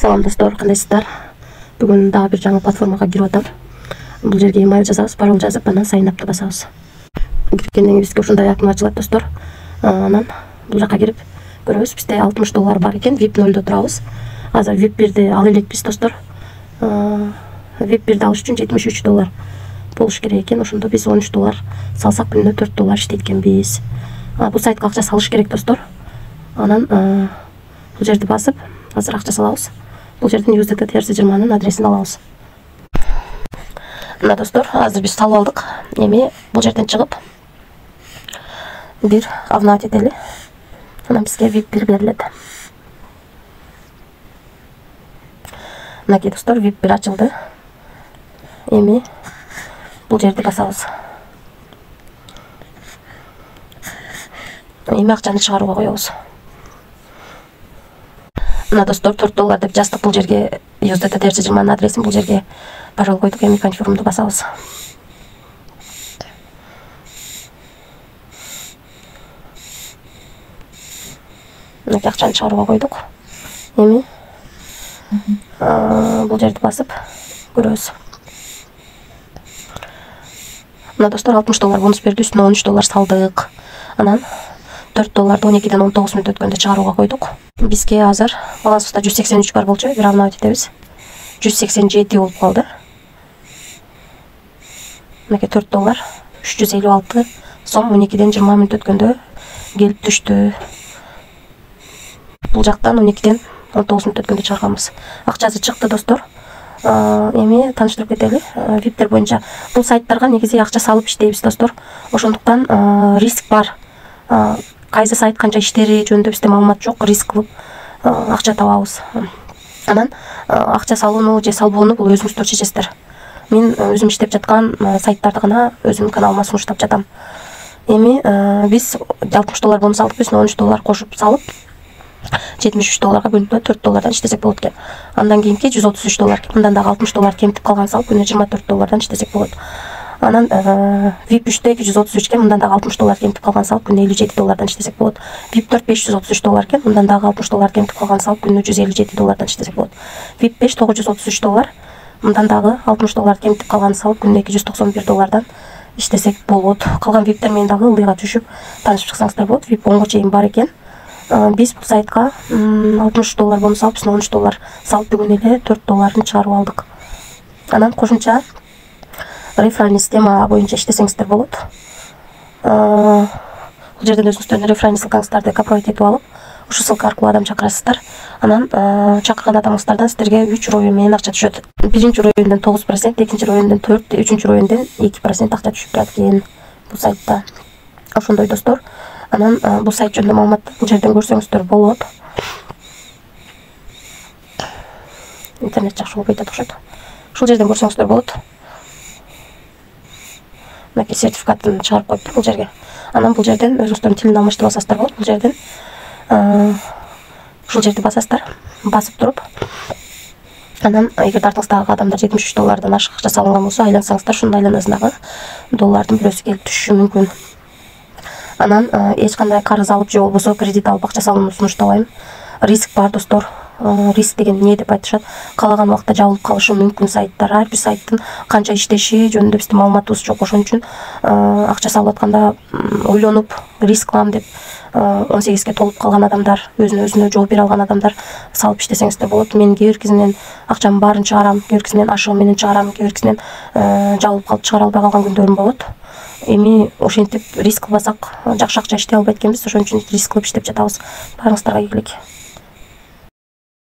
Салам достор, кандайсыздар? Бүгүн дагы бир жаңы платформага кирип атам. Бул жерге email жазабыз, пароль жазып, анан сайнапты басабыз. Киргенден бизге ушундай акым ачылат достор. Анан бул жака кирип көрөбүз. Бизде $60 бар экен, VIP 0-да турабыз. Азыр VIP 1-ди ала элекпиз достор. VIP 1-ди алыш үчүн $73 болуш керек экен. Ошондо биз $13 салсак күнүнө $4 иштейт экенбиз. Бул сайтка акча салыш керек достор. Анан бул жерди басып, азыр акча салабыз. Бул жерден USDT TRC20-нын адресин алабыз. Мына достор, азыр биз салып алдык. Эми бул жерден чыгып бир обновить этели. Анан бизге VIP 1 берилет. Мынакей достор, VIP 1 ачылды. Эми бул жерди басабыз. Эми акчаны чыгарууга коебуз. Мына достор, $4 деп жаздык бул жерге. USDT TRC20 адресин бул жерге пароль койдук. Эми конфирмду басабыз. Мынакей акчаны чыгарууга койдук. Эми бул жерди басып көрөбүз. Мына достор, $60 бонус берди, үстүнө $13 салдык. Анан $4 12ден 19 мүнөт өткөндө чыгарууга койдук. Бизге азыр балансыбызда 183 бар болчу, бир обновить этебиз. 187 болуп калды. Мынакей $4 356 сом 12ден 20 мүнөт өткөндө келип түштү. Бул жактан 12ден 19 мүнөт өткөндө чыгарганбыз. Акчасы чыкты достор. Эми тааныштырып кетели. VIP-тер боюнча бул сайттарга негизи акча салып иштейбиз достор. Ошондуктан риск бар. Кайсы сайт канча иштери жөнүндө бизде маалымат жок, риск кылып акча табабыз. Анан акча салууну же салбоону бул өзүңүздөр чечесиздер. Мен өзүм иштеп жаткан сайттарды гана өзүмдүн каналыма сунуштап жатам. Эми биз $60 бонус алдык, үстүнө $13 кошуп салып $73 күнүнө $4 иштесек болот экен. Андан кийинки $133, мындан дагы $60 кемтип калган салып күнүнө $24 иштесек болот. Анан VIP 3-те $233 мындан дагы $60 кемтип калган салып күнүнө $57 иштесек болот. VIP 4 $533 экен, мындан дагы $60 кемтип калган салып күнүнө $157 иштесек болот. VIP 5 $933, мындан дагы $60 кемтип калган салып күнүнө $291 иштесек болот. Калган VIP-тер менен дагы ылдыйга түшүп таанышып чыксаңыздар болот. VIP 10го чейин бар экен. Биз бул сайтка $60 бонус алып, үстүнө $13 салып бүгүн эле $4 чыгарып алдык. Анан кошумча реферальный система боюнча иштесеңиздер болот. Бул жерден өзүңүздөрдүн реферальный ссылкаңыздарды копировать этип алып, ушу ссылка аркылуу адам чакырасыздар. Анан чакырган адамыңыздардан сиздерге 3 роюн менен акча түшөт. Биринчи роюндон 9%, экинчи роюндон 4%, үчүнчү роюндон 2% акча түшүп турат экен бул сайтта. Ошондой достор. Анан бул сайт жөнүндө маалымат бул жерден көрсөңүздөр болот. Интернет жакшы болбой атат окшойт. Ушул жерден көрсөңүздөр болот. Мынакей сертификатын чыгарып коюптур бул жерге. Анан бул жерден өзүңүздөрдүн тилин алмаштырып алсаңыздар болот. Бул жерден ушул жерди басасыздар. Басып туруп, анан эгер артыңыздагы адамдар $73 ашык акча салынган болсо, айлансаңыздар, ушундай айланасындагы доллардын бирөөсү келип түшүшү мүмкүн. Анан эч кандай карыз алып же болбосо кредит алып акча салууну сунуштабайм. Риск бар достор. Риск деген эмне деп айтышат? Каалаган убакта жабылып калышы мүмкүн сайттар. Ар бир сайттын канча иштеши жөнүндө бизде маалыматыбыз жок. Ошон үчүн акча салып атканда ойлонуп, риск кылам деп 18ге толуп калган адамдар, өзүнө жооп бере алган адамдар салып иштесеңиздер болот. Мен кээ бир кезинен акчамын баарын чыгарам, кээ бир кезинен ашыгым менен чыгарам, кээ бир кезинен жабылып калып чыгара албай калган күндөрүм болот. Эми ошентип риск кылбасак жакшы акча иштей албайт экенбиз. Ошон үчүн риск кылып иштеп жатабыз. Баарыңыздарга ийгилик.